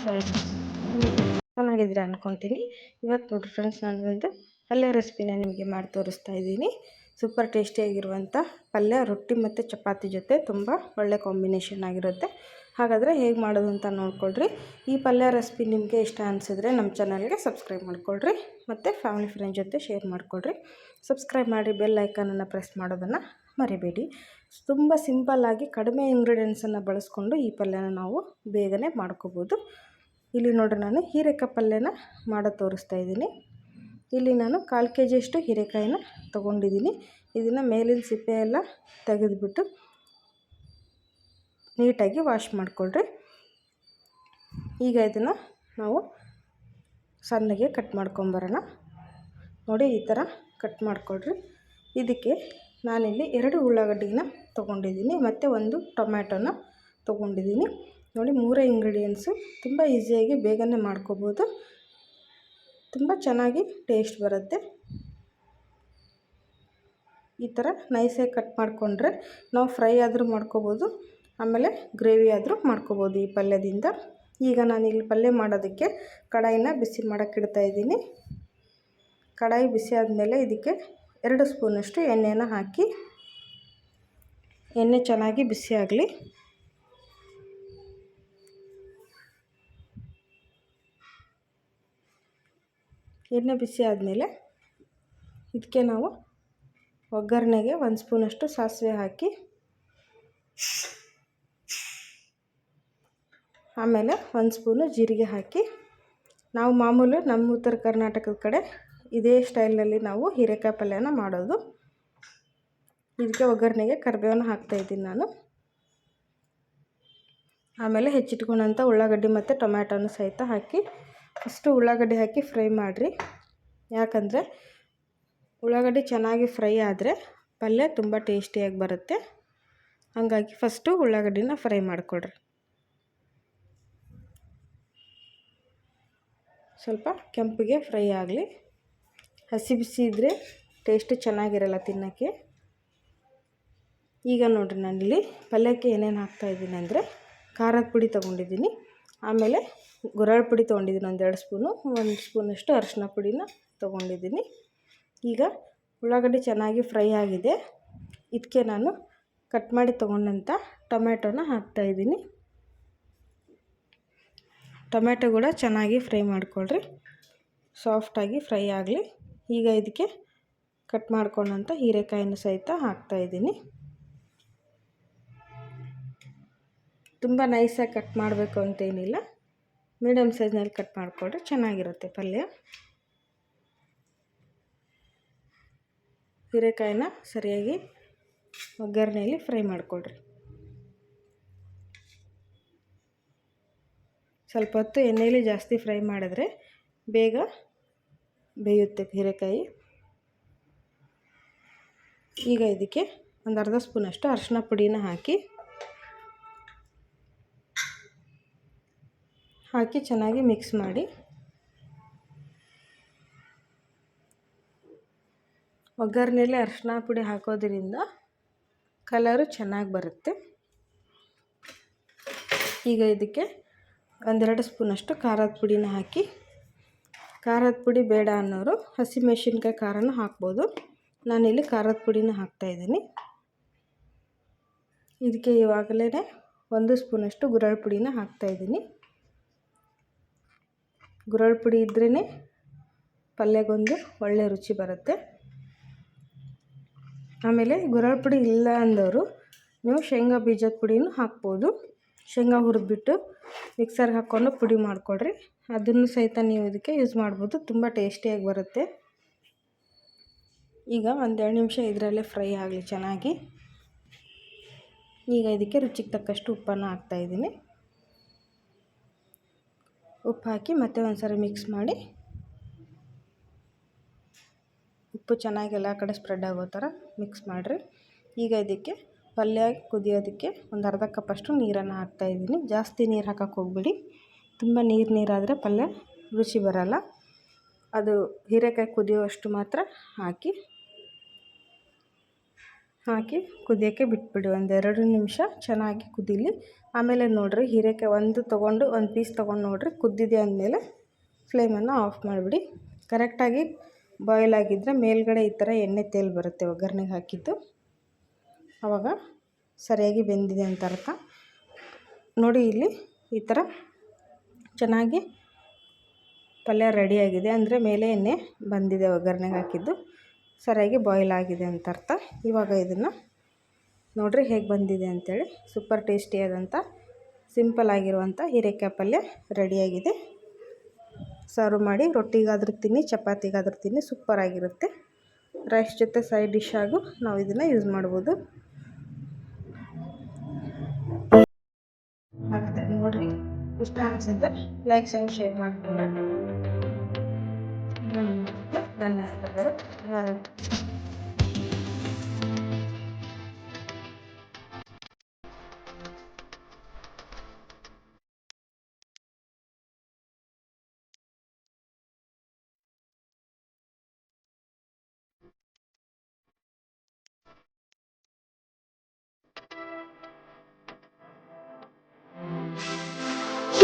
Friends, ಚೆನ್ನಾಗಿದ್ದೀರಾ ಅಂದ್ಕೊತೀನಿ. ಇವತ್ತು ನೋಡಿರಿ ಫ್ರೆಂಡ್ಸ್, ನಾನು ಒಂದು ಪಲ್ಯ ರೆಸಿಪಿನ ನಿಮಗೆ ಮಾಡಿ ತೋರಿಸ್ತಾ ಇದ್ದೀನಿ. ಸೂಪರ್ ಟೇಸ್ಟಿಯಾಗಿರುವಂಥ ಪಲ್ಯ ರೊಟ್ಟಿ ಮತ್ತು ಚಪಾತಿ ಜೊತೆ ತುಂಬ ಒಳ್ಳೆ ಕಾಂಬಿನೇಷನ್ ಆಗಿರುತ್ತೆ. ಹಾಗಾದರೆ ಹೇಗೆ ಮಾಡೋದು ಅಂತ ನೋಡ್ಕೊಳ್ರಿ. ಈ ಪಲ್ಯ ರೆಸಿಪಿ ನಿಮಗೆ ಇಷ್ಟ ಅನಿಸಿದ್ರೆ ನಮ್ಮ ಚಾನಲ್ಗೆ ಸಬ್ಸ್ಕ್ರೈಬ್ ಮಾಡ್ಕೊಳ್ರಿ ಮತ್ತು ಫ್ಯಾಮಿಲಿ ಫ್ರೆಂಡ್ ಜೊತೆ ಶೇರ್ ಮಾಡ್ಕೊಳ್ರಿ. ಸಬ್ಸ್ಕ್ರೈಬ್ ಮಾಡಿ ಬೆಲ್ ಐಕಾನನ್ನು ಪ್ರೆಸ್ ಮಾಡೋದನ್ನು ಮರಿಬೇಡಿ. ತುಂಬ ಸಿಂಪಲ್ಲಾಗಿ ಕಡಿಮೆ ಇಂಗ್ರೀಡಿಯೆಂಟ್ಸನ್ನು ಬಳಸ್ಕೊಂಡು ಈ ಪಲ್ಯನ ನಾವು ಬೇಗನೆ ಮಾಡ್ಕೋಬೋದು. ಇಲ್ಲಿ ನೋಡ್ರಿ, ನಾನು ಹೀರೆಕಾಯಿ ಪಲ್ಯನ ಮಾಡೋದು ತೋರಿಸ್ತಾ ಇದ್ದೀನಿ. ಇಲ್ಲಿ ನಾನು 1/4 kg ಹೀರೆಕಾಯಿನ ತೊಗೊಂಡಿದ್ದೀನಿ. ಇದನ್ನು ಮೇಲಿನ ಸಿಪ್ಪೆ ಎಲ್ಲ ತೆಗೆದುಬಿಟ್ಟು ನೀಟಾಗಿ ವಾಶ್ ಮಾಡಿಕೊಳ್ರಿ. ಈಗ ಇದನ್ನು ನಾವು ಸಣ್ಣಗೆ ಕಟ್ ಮಾಡ್ಕೊಂಬರೋಣ. ನೋಡಿ, ಈ ಥರ ಕಟ್ ಮಾಡಿಕೊಳ್ರಿ. ಇದಕ್ಕೆ ನಾನಿಲ್ಲಿ 2 ಉಳ್ಳಾಗಡ್ಡಿನ ತೊಗೊಂಡಿದ್ದೀನಿ ಮತ್ತು 1 ಟೊಮ್ಯಾಟೋನ ತೊಗೊಂಡಿದ್ದೀನಿ. ನೋಡಿ, 3 ಇಂಗ್ರೀಡಿಯೆಂಟ್ಸು. ತುಂಬ ಈಸಿಯಾಗಿ ಬೇಗನೆ ಮಾಡ್ಕೋಬೋದು. ತುಂಬ ಚೆನ್ನಾಗಿ ಟೇಸ್ಟ್ ಬರುತ್ತೆ. ಈ ಥರ ನೈಸಾಗಿ ಕಟ್ ಮಾಡಿಕೊಂಡ್ರೆ ನಾವು ಫ್ರೈ ಆದರೂ ಮಾಡ್ಕೋಬೋದು, ಆಮೇಲೆ ಗ್ರೇವಿ ಆದರೂ ಮಾಡ್ಕೋಬೋದು ಈ ಪಲ್ಯದಿಂದ. ಈಗ ನಾನಿಲ್ಲಿ ಪಲ್ಯ ಮಾಡೋದಕ್ಕೆ ಕಡಾಯಿನ ಬಿಸಿ ಮಾಡೋಕ್ಕೆ ಇಡ್ತಾಯಿದ್ದೀನಿ. ಕಡಾಯಿ ಬಿಸಿ ಆದಮೇಲೆ ಇದಕ್ಕೆ 2 ಸ್ಪೂನಷ್ಟು ಎಣ್ಣೆನ ಹಾಕಿ, ಎಣ್ಣೆ ಚೆನ್ನಾಗಿ ಬಿಸಿ ಆಗಲಿ. ಎಣ್ಣೆ ಬಿಸಿ ಆದಮೇಲೆ ಇದಕ್ಕೆ ನಾವು ಒಗ್ಗರಣೆಗೆ 1 ಸ್ಪೂನಷ್ಟು ಸಾಸಿವೆ ಹಾಕಿ, ಆಮೇಲೆ 1 ಸ್ಪೂನು ಜೀರಿಗೆ ಹಾಕಿ. ನಾವು ಮಾಮೂಲು ನಮ್ಮ ಉತ್ತರ ಕರ್ನಾಟಕದ ಕಡೆ ಇದೇ ಸ್ಟೈಲ್ನಲ್ಲಿ ನಾವು ಹೀರೆಕಾಯಿ ಪಲ್ಯನ ಮಾಡೋದು. ಇದಕ್ಕೆ ಒಗ್ಗರಣೆಗೆ ಕರಿಬೇವನ್ನ ಹಾಕ್ತಾಯಿದ್ದೀನಿ ನಾನು. ಆಮೇಲೆ ಹೆಚ್ಚಿಟ್ಕೊಂಡಂಥ ಉಳ್ಳಾಗಡ್ಡಿ ಮತ್ತು ಟೊಮ್ಯಾಟೋನ ಸಹಿತ ಹಾಕಿ ಫಸ್ಟು ಉಳ್ಳಾಗಡ್ಡಿ ಹಾಕಿ ಫ್ರೈ ಮಾಡಿರಿ. ಯಾಕಂದರೆ ಉಳ್ಳಾಗಡ್ಡಿ ಚೆನ್ನಾಗಿ ಫ್ರೈ ಆದರೆ ಪಲ್ಯ ತುಂಬ ಟೇಸ್ಟಿಯಾಗಿ ಬರುತ್ತೆ. ಹಾಗಾಗಿ ಫಸ್ಟು ಉಳ್ಳಾಗಡ್ಡಿನ ಫ್ರೈ ಮಾಡಿಕೊಡ್ರಿ. ಸ್ವಲ್ಪ ಕೆಂಪಿಗೆ ಫ್ರೈ ಆಗಲಿ. ಹಸಿ ಬಿಸಿ ಇದ್ದರೆ ಟೇಸ್ಟ್ ಚೆನ್ನಾಗಿರಲ್ಲ ತಿನ್ನೋಕ್ಕೆ. ಈಗ ನೋಡಿರಿ, ನಾನಿಲ್ಲಿ ಪಲ್ಯಕ್ಕೆ ಏನೇನು ಹಾಕ್ತಾಯಿದ್ದೀನಿ ಅಂದರೆ ಖಾರದ ಪುಡಿ ತೊಗೊಂಡಿದ್ದೀನಿ, ಆಮೇಲೆ ಗುರಾಳ ಪುಡಿ ತೊಗೊಂಡಿದ್ದೀನಿ 1 2 ಸ್ಪೂನು, 1 ಸ್ಪೂನಷ್ಟು ಅರಿಶಿನ ಪುಡಿನ ತೊಗೊಂಡಿದ್ದೀನಿ. ಈಗ ಉಳ್ಳಾಗಡ್ಡಿ ಚೆನ್ನಾಗಿ ಫ್ರೈ ಆಗಿದೆ. ಇದಕ್ಕೆ ನಾನು ಕಟ್ ಮಾಡಿ ತೊಗೊಂಡಂಥ ಟೊಮ್ಯಾಟೋನ ಹಾಕ್ತಾಯಿದ್ದೀನಿ. ಟೊಮ್ಯಾಟೊ ಕೂಡ ಚೆನ್ನಾಗಿ ಫ್ರೈ ಮಾಡಿಕೊಳ್ರಿ, ಸಾಫ್ಟಾಗಿ ಫ್ರೈ ಆಗಲಿ. ಈಗ ಇದಕ್ಕೆ ಕಟ್ ಮಾಡ್ಕೊಂಡಂಥ ಹೀರೆಕಾಯಿನ ಸಹಿತ ಹಾಕ್ತಾಯಿದ್ದೀನಿ. ತುಂಬ ನೈಸಾಗಿ ಕಟ್ ಮಾಡಬೇಕು ಅಂತೇನಿಲ್ಲ, ಮೀಡಿಯಮ್ ಸೈಜ್ನಲ್ಲಿ ಕಟ್ ಮಾಡಿಕೊಂಡ್ರೆ ಚೆನ್ನಾಗಿರುತ್ತೆ ಪಲ್ಯ. ಹೀರೆಕಾಯಿನ ಸರಿಯಾಗಿ ಒಗ್ಗರಣೆಯಲ್ಲಿ ಫ್ರೈ ಮಾಡಿಕೊಳ್ರಿ. ಸ್ವಲ್ಪ ಹೊತ್ತು ಎಣ್ಣೆಯಲ್ಲಿ ಜಾಸ್ತಿ ಫ್ರೈ ಮಾಡಿದ್ರೆ ಬೇಗ ಬೇಯುತ್ತೆ ಹೀರೆಕಾಯಿ. ಈಗ ಇದಕ್ಕೆ 1 ಅರ್ಧ ಸ್ಪೂನಷ್ಟು ಅರಿಶಿನ ಪುಡಿನ ಹಾಕಿ ಚೆನ್ನಾಗಿ ಮಿಕ್ಸ್ ಮಾಡಿ. ಒಗ್ಗರಣೆಯಲ್ಲಿ ಅರಿಶಿನ ಪುಡಿ ಹಾಕೋದ್ರಿಂದ ಕಲರು ಚೆನ್ನಾಗಿ ಬರುತ್ತೆ. ಈಗ ಇದಕ್ಕೆ 1 2 ಸ್ಪೂನಷ್ಟು ಖಾರದ ಪುಡಿನ ಹಾಕಿ. ಖಾರದ ಪುಡಿ ಬೇಡ ಅನ್ನೋರು ಹಸಿಮೆಣಸಿನ್ಕಾಯಿ ಖಾರನೂ ಹಾಕ್ಬೋದು. ನಾನಿಲ್ಲಿ ಖಾರದ ಪುಡಿನ ಹಾಕ್ತಾಯಿದ್ದೀನಿ. ಇದಕ್ಕೆ ಇವಾಗಲೇ 1 ಸ್ಪೂನಷ್ಟು ಗುರಾಳ ಪುಡಿನ ಹಾಕ್ತಾಯಿದ್ದೀನಿ. ಗುರಾಳ ಪುಡಿ ಇದ್ರೇ ಪಲ್ಯಗೊಂದು ಒಳ್ಳೆ ರುಚಿ ಬರುತ್ತೆ. ಆಮೇಲೆ ಗುರಾಳ ಪುಡಿ ಇಲ್ಲ ಅಂದವರು ನೀವು ಶೇಂಗಾ ಬೀಜದ ಪುಡಿನೂ ಹಾಕ್ಬೋದು. ಶೇಂಗಾ ಹುರಿದ್ಬಿಟ್ಟು ಮಿಕ್ಸರ್ಗೆ ಹಾಕ್ಕೊಂಡು ಪುಡಿ ಮಾಡಿಕೊಡ್ರಿ, ಅದನ್ನು ಸಹಿತ ನೀವು ಇದಕ್ಕೆ ಯೂಸ್ ಮಾಡ್ಬೋದು. ತುಂಬ ಟೇಸ್ಟಿಯಾಗಿ ಬರುತ್ತೆ. ಈಗ 1 2 ನಿಮಿಷ ಇದರಲ್ಲೇ ಫ್ರೈ ಆಗಲಿ ಚೆನ್ನಾಗಿ. ಈಗ ಇದಕ್ಕೆ ರುಚಿಗೆ ತಕ್ಕಷ್ಟು ಉಪ್ಪನ್ನು ಹಾಕ್ತಾಯಿದ್ದೀನಿ. ಉಪ್ಪು ಹಾಕಿ ಮತ್ತೆ ಒಂದು ಸರಿ ಮಿಕ್ಸ್ ಮಾಡಿ. ಉಪ್ಪು ಚೆನ್ನಾಗಿ ಎಲ್ಲ ಕಡೆ ಸ್ಪ್ರೆಡ್ ಆಗೋ ಥರ ಮಿಕ್ಸ್ ಮಾಡಿರಿ. ಈಗ ಇದಕ್ಕೆ ಪಲ್ಯ ಕುದಿಯೋದಕ್ಕೆ 1 ಅರ್ಧ ಕಪ್ಪಷ್ಟು ನೀರನ್ನು ಹಾಕ್ತಾಯಿದ್ದೀನಿ. ಜಾಸ್ತಿ ನೀರು ಹಾಕೋಕ್ಕೆ ಹೋಗ್ಬಿಡಿ, ತುಂಬ ನೀರಾದರೆ ಪಲ್ಯ ರುಚಿ ಬರಲ್ಲ. ಅದು ಹೀರೆಕಾಯಿ ಕುದಿಯೋಷ್ಟು ಮಾತ್ರ ಹಾಕಿ. ಹಾಕಿ ಕುದಿಯೋಕ್ಕೆ ಬಿಟ್ಬಿಡಿ. 1-2 ನಿಮಿಷ ಚೆನ್ನಾಗಿ ಕುದೀಲಿ. ಆಮೇಲೆ ನೋಡಿರಿ, ಹೀರೆಕಾಯಿ ಒಂದು ಪೀಸ್ ತೊಗೊಂಡು ನೋಡಿರಿ, ಕುದ್ದಿದೆ ಅಂದಮೇಲೆ ಫ್ಲೇಮನ್ನು ಆಫ್ ಮಾಡಿಬಿಡಿ. ಕರೆಕ್ಟಾಗಿ ಬಾಯ್ಲ್ ಆಗಿದ್ದರೆ ಮೇಲ್ಗಡೆ ಈ ಥರ ಎಣ್ಣೆ ತೇಲ್ ಬರುತ್ತೆ ಒಗ್ಗರಣೆಗೆ ಹಾಕಿದ್ದು, ಆವಾಗ ಸರಿಯಾಗಿ ಬೆಂದಿದೆ ಅಂತ ಅರ್ಥ. ನೋಡಿ, ಇಲ್ಲಿ ಈ ಥರ ಚೆನ್ನಾಗಿ ಪಲ್ಯ ರೆಡಿಯಾಗಿದೆ ಅಂದರೆ ಮೇಲೆ ಎಣ್ಣೆ ಬಂದಿದೆ ಒಗ್ಗರಣೆಗೆ ಹಾಕಿದ್ದು, ಸರಿಯಾಗಿ ಬಾಯ್ಲ್ ಆಗಿದೆ ಅಂತ ಅರ್ಥ. ಇವಾಗ ಇದನ್ನು ನೋಡಿರಿ ಹೇಗೆ ಬಂದಿದೆ ಅಂಥೇಳಿ. ಸೂಪರ್ ಟೇಸ್ಟಿಯಾದಂಥ ಸಿಂಪಲ್ ಆಗಿರುವಂಥ ಹೀರೆಕಾಯಿ ಪಲ್ಯ ರೆಡಿಯಾಗಿದೆ. ಸರ್ವ್ ಮಾಡಿ, ರೊಟ್ಟಿಗಾದ್ರೂ ತಿನ್ನಿ, ಚಪಾತಿಗಾದ್ರೂ ತಿನ್ನಿ, ಸೂಪರಾಗಿರುತ್ತೆ. ರೈಸ್ ಜೊತೆ ಸೈಡ್ ಡಿಶ್ ಆಗು ನಾವು ಇದನ್ನು ಯೂಸ್ ಮಾಡ್ಬೋದು. ಆಗುತ್ತೆ ನೋಡಿರಿ, ಇಷ್ಟ ಅನಿಸುತ್ತೆ ಲೈಕ್ ಆ್ಯಂಡ್ ಶೇರ್ ಮಾಡ್ಕೊಂಡು ಧನ್ಯವಾದಗಳು.